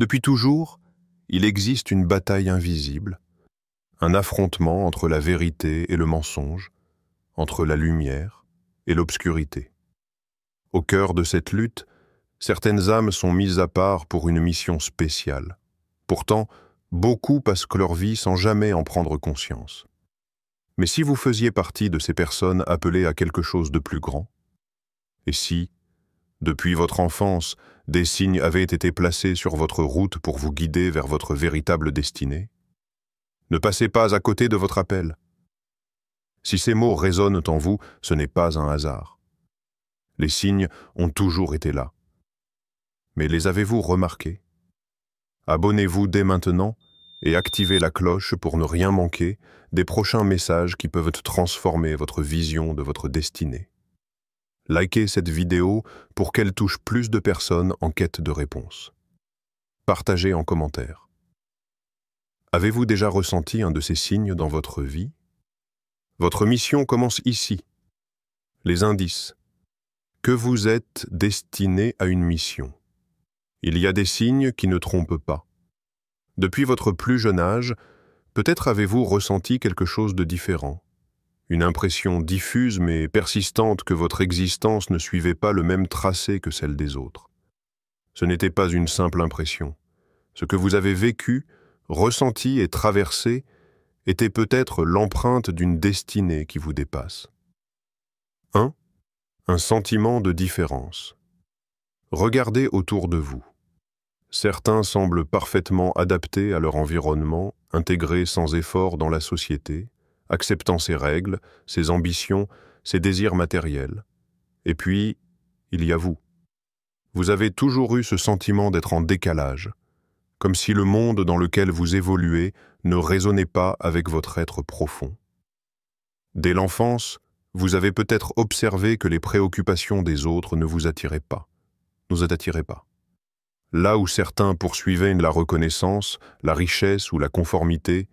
Depuis toujours, il existe une bataille invisible, un affrontement entre la vérité et le mensonge, entre la lumière et l'obscurité. Au cœur de cette lutte, certaines âmes sont mises à part pour une mission spéciale. Pourtant, beaucoup passent leur vie sans jamais en prendre conscience. Mais si vous faisiez partie de ces personnes appelées à quelque chose de plus grand, et si, depuis votre enfance, des signes avaient été placés sur votre route pour vous guider vers votre véritable destinée, ne passez pas à côté de votre appel. Si ces mots résonnent en vous, ce n'est pas un hasard. Les signes ont toujours été là. Mais les avez-vous remarqués? Abonnez-vous dès maintenant et activez la cloche pour ne rien manquer des prochains messages qui peuvent transformer votre vision de votre destinée. Likez cette vidéo pour qu'elle touche plus de personnes en quête de réponses. Partagez en commentaire. Avez-vous déjà ressenti un de ces signes dans votre vie? Votre mission commence ici. Les indices. Que vous êtes destiné à une mission. Il y a des signes qui ne trompent pas. Depuis votre plus jeune âge, peut-être avez-vous ressenti quelque chose de différent. Une impression diffuse mais persistante que votre existence ne suivait pas le même tracé que celle des autres. Ce n'était pas une simple impression. Ce que vous avez vécu, ressenti et traversé était peut-être l'empreinte d'une destinée qui vous dépasse. 1. Un sentiment de différence. Regardez autour de vous. Certains semblent parfaitement adaptés à leur environnement, intégrés sans effort dans la société, acceptant ses règles, ses ambitions, ses désirs matériels. Et puis, il y a vous. Vous avez toujours eu ce sentiment d'être en décalage, comme si le monde dans lequel vous évoluez ne résonnait pas avec votre être profond. Dès l'enfance, vous avez peut-être observé que les préoccupations des autres ne vous attiraient pas, Là où certains poursuivaient la reconnaissance, la richesse ou la conformité,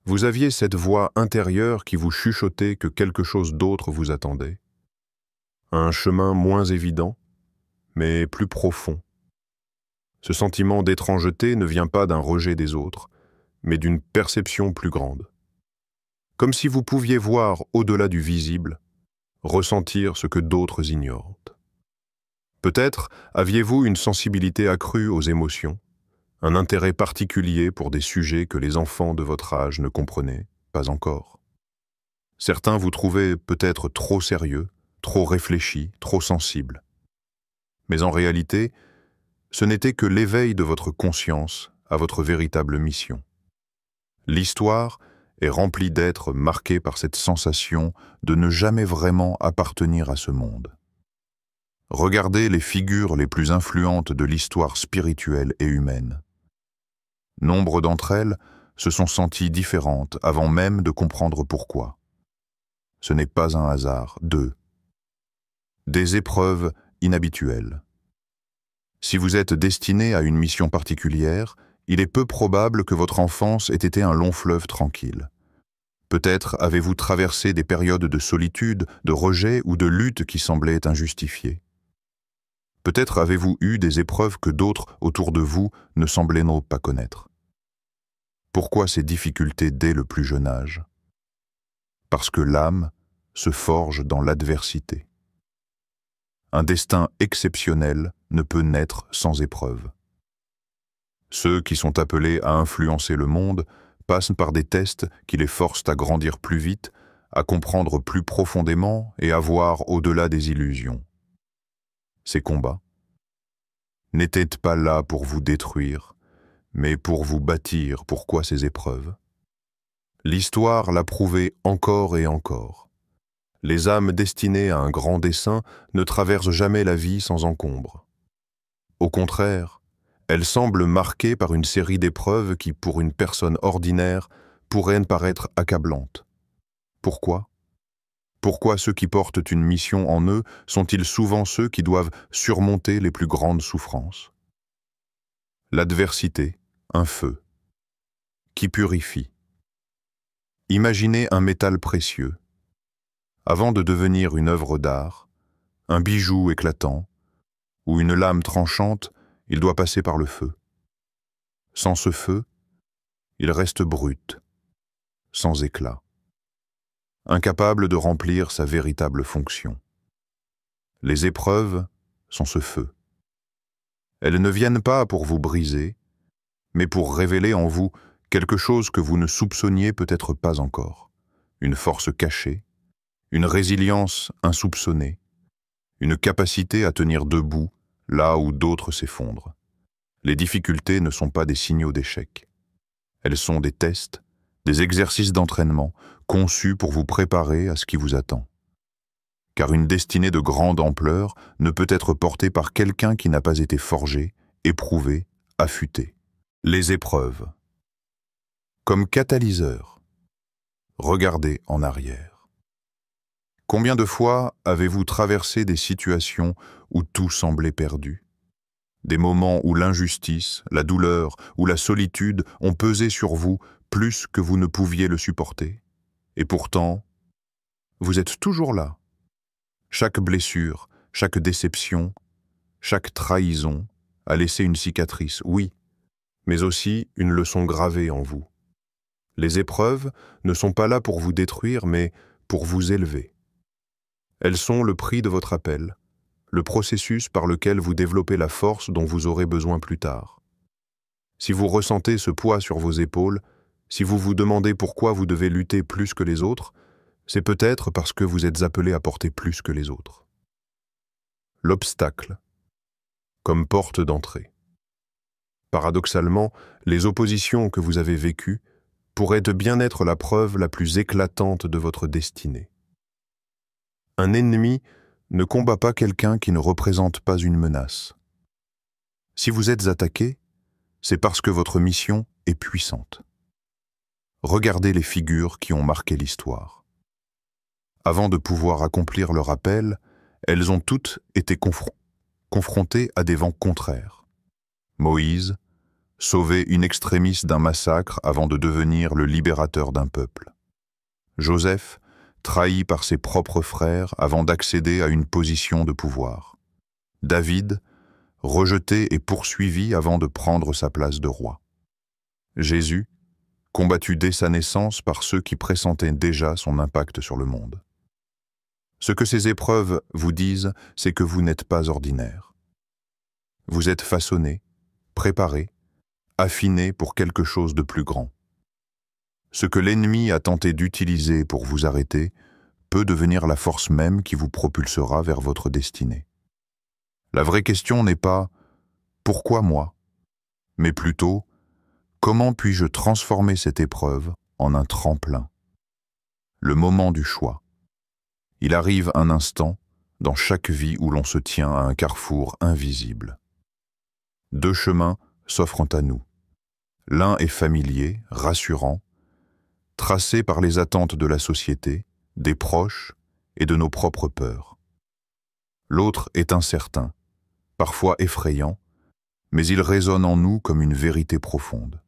vous aviez cette voix intérieure qui vous chuchotait que quelque chose d'autre vous attendait. Un chemin moins évident, mais plus profond. Ce sentiment d'étrangeté ne vient pas d'un rejet des autres, mais d'une perception plus grande. Comme si vous pouviez voir au-delà du visible, ressentir ce que d'autres ignorent. Peut-être aviez-vous une sensibilité accrue aux émotions, un intérêt particulier pour des sujets que les enfants de votre âge ne comprenaient pas encore. Certains vous trouvaient peut-être trop sérieux, trop réfléchi, trop sensible. Mais en réalité, ce n'était que l'éveil de votre conscience à votre véritable mission. L'histoire est remplie d'êtres marqués par cette sensation de ne jamais vraiment appartenir à ce monde. Regardez les figures les plus influentes de l'histoire spirituelle et humaine. Nombre d'entre elles se sont senties différentes avant même de comprendre pourquoi. Ce n'est pas un hasard. 2. Des épreuves inhabituelles. Si vous êtes destiné à une mission particulière, il est peu probable que votre enfance ait été un long fleuve tranquille. Peut-être avez-vous traversé des périodes de solitude, de rejet ou de lutte qui semblaient injustifiées. Peut-être avez-vous eu des épreuves que d'autres autour de vous ne semblaient pas connaître. Pourquoi ces difficultés dès le plus jeune âge? Parce que l'âme se forge dans l'adversité. Un destin exceptionnel ne peut naître sans épreuve. Ceux qui sont appelés à influencer le monde passent par des tests qui les forcent à grandir plus vite, à comprendre plus profondément et à voir au-delà des illusions. Ces combats n'étaient pas là pour vous détruire, mais pour vous bâtir. Pourquoi ces épreuves? L'histoire l'a prouvé encore et encore. Les âmes destinées à un grand dessein ne traversent jamais la vie sans encombre. Au contraire, elles semblent marquées par une série d'épreuves qui, pour une personne ordinaire, pourraient paraître accablantes. Pourquoi? Pourquoi ceux qui portent une mission en eux sont-ils souvent ceux qui doivent surmonter les plus grandes souffrances? L'adversité, un feu, qui purifie. Imaginez un métal précieux. Avant de devenir une œuvre d'art, un bijou éclatant ou une lame tranchante, il doit passer par le feu. Sans ce feu, il reste brut, sans éclat, incapable de remplir sa véritable fonction. Les épreuves sont ce feu. Elles ne viennent pas pour vous briser, mais pour révéler en vous quelque chose que vous ne soupçonniez peut-être pas encore. Une force cachée, une résilience insoupçonnée, une capacité à tenir debout là où d'autres s'effondrent. Les difficultés ne sont pas des signaux d'échec. Elles sont des tests, des exercices d'entraînement conçus pour vous préparer à ce qui vous attend. Car une destinée de grande ampleur ne peut être portée par quelqu'un qui n'a pas été forgé, éprouvé, affûté. Les épreuves. Comme catalyseur, regardez en arrière. Combien de fois avez-vous traversé des situations où tout semblait perdu? Des moments où l'injustice, la douleur ou la solitude ont pesé sur vous plus que vous ne pouviez le supporter. Et pourtant, vous êtes toujours là. Chaque blessure, chaque déception, chaque trahison a laissé une cicatrice, oui, mais aussi une leçon gravée en vous. Les épreuves ne sont pas là pour vous détruire, mais pour vous élever. Elles sont le prix de votre appel, le processus par lequel vous développez la force dont vous aurez besoin plus tard. Si vous ressentez ce poids sur vos épaules, si vous vous demandez pourquoi vous devez lutter plus que les autres, c'est peut-être parce que vous êtes appelé à porter plus que les autres. L'obstacle, comme porte d'entrée. Paradoxalement, les oppositions que vous avez vécues pourraient bien être la preuve la plus éclatante de votre destinée. Un ennemi ne combat pas quelqu'un qui ne représente pas une menace. Si vous êtes attaqué, c'est parce que votre mission est puissante. Regardez les figures qui ont marqué l'histoire. Avant de pouvoir accomplir leur appel, elles ont toutes été confrontées à des vents contraires. Moïse, sauvé in extremis d'un massacre avant de devenir le libérateur d'un peuple. Joseph, trahi par ses propres frères avant d'accéder à une position de pouvoir. David, rejeté et poursuivi avant de prendre sa place de roi. Jésus, combattu dès sa naissance par ceux qui pressentaient déjà son impact sur le monde. Ce que ces épreuves vous disent, c'est que vous n'êtes pas ordinaire. Vous êtes façonné, préparé, affiné pour quelque chose de plus grand. Ce que l'ennemi a tenté d'utiliser pour vous arrêter peut devenir la force même qui vous propulsera vers votre destinée. La vraie question n'est pas « pourquoi moi ?», mais plutôt « comment puis-je transformer cette épreuve en un tremplin ?» Le moment du choix. Il arrive un instant dans chaque vie où l'on se tient à un carrefour invisible. Deux chemins s'offrent à nous. L'un est familier, rassurant, tracé par les attentes de la société, des proches et de nos propres peurs. L'autre est incertain, parfois effrayant, mais il résonne en nous comme une vérité profonde.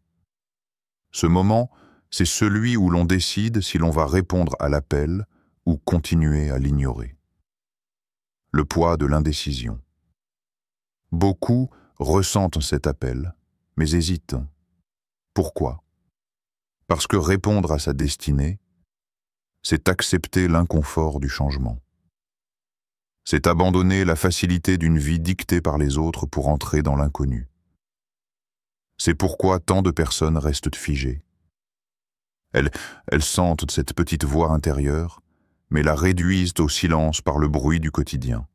Ce moment, c'est celui où l'on décide si l'on va répondre à l'appel ou continuer à l'ignorer. Le poids de l'indécision. Beaucoup ressentent cet appel, mais hésitent. Pourquoi ? Parce que répondre à sa destinée, c'est accepter l'inconfort du changement. C'est abandonner la facilité d'une vie dictée par les autres pour entrer dans l'inconnu. C'est pourquoi tant de personnes restent figées. Elles sentent cette petite voix intérieure, mais la réduisent au silence par le bruit du quotidien.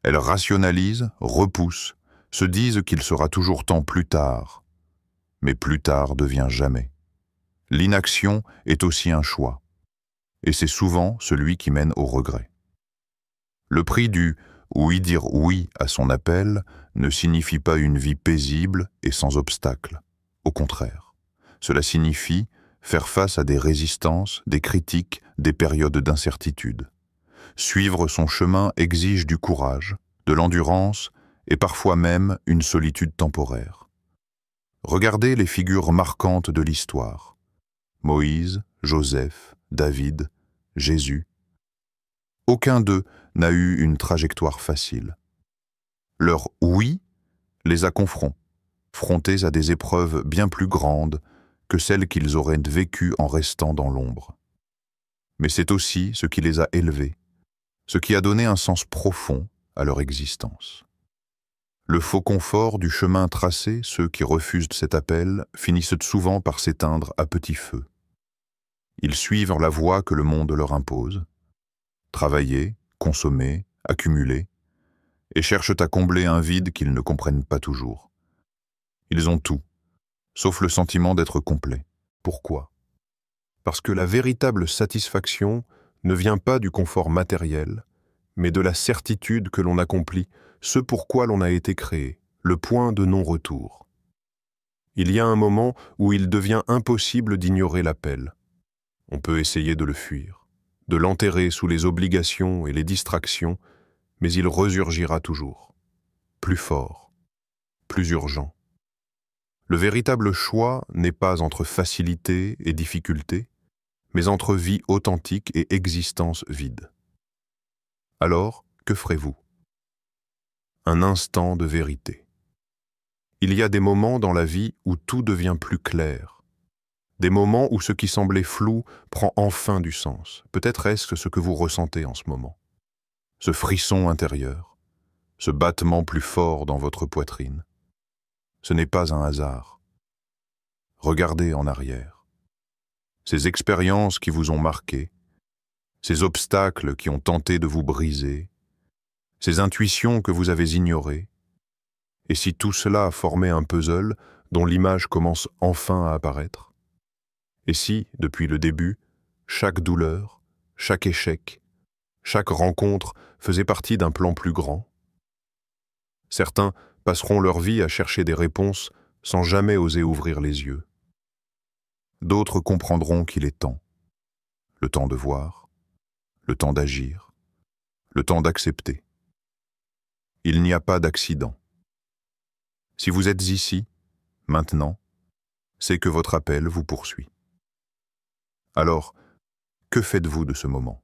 Elles rationalisent, repoussent, se disent qu'il sera toujours temps plus tard. Mais plus tard devient jamais. L'inaction est aussi un choix, et c'est souvent celui qui mène au regret. Le prix du « oui dire oui à son appel » ne signifie pas une vie paisible et sans obstacles. Au contraire, cela signifie faire face à des résistances, des critiques, des périodes d'incertitude. Suivre son chemin exige du courage, de l'endurance et parfois même une solitude temporaire. Regardez les figures marquantes de l'histoire. Moïse, Joseph, David, Jésus. Aucun d'eux n'a eu une trajectoire facile. Leur « oui » les a frontés à des épreuves bien plus grandes que celles qu'ils auraient vécues en restant dans l'ombre. Mais c'est aussi ce qui les a élevés, ce qui a donné un sens profond à leur existence. Le faux confort du chemin tracé, ceux qui refusent cet appel, finissent souvent par s'éteindre à petit feu. Ils suivent la voie que le monde leur impose, travailler, consommer, accumuler, et cherchent à combler un vide qu'ils ne comprennent pas toujours. Ils ont tout, sauf le sentiment d'être complet. Pourquoi? Parce que la véritable satisfaction ne vient pas du confort matériel, mais de la certitude que l'on accomplit ce pourquoi l'on a été créé, le point de non-retour. Il y a un moment où il devient impossible d'ignorer l'appel. On peut essayer de le fuir, de l'enterrer sous les obligations et les distractions, mais il resurgira toujours, plus fort, plus urgent. Le véritable choix n'est pas entre facilité et difficulté, mais entre vie authentique et existence vide. Alors, que ferez-vous? Un instant de vérité. Il y a des moments dans la vie où tout devient plus clair, des moments où ce qui semblait flou prend enfin du sens. Peut-être est-ce ce que vous ressentez en ce moment. Ce frisson intérieur, ce battement plus fort dans votre poitrine. Ce n'est pas un hasard. Regardez en arrière. Ces expériences qui vous ont marqué, ces obstacles qui ont tenté de vous briser, ces intuitions que vous avez ignorées, et si tout cela formait un puzzle dont l'image commence enfin à apparaître? Et si, depuis le début, chaque douleur, chaque échec, chaque rencontre faisait partie d'un plan plus grand? Certains passeront leur vie à chercher des réponses sans jamais oser ouvrir les yeux. D'autres comprendront qu'il est temps. Le temps de voir, le temps d'agir, le temps d'accepter. Il n'y a pas d'accident. Si vous êtes ici, maintenant, c'est que votre appel vous poursuit. Alors, que faites-vous de ce moment?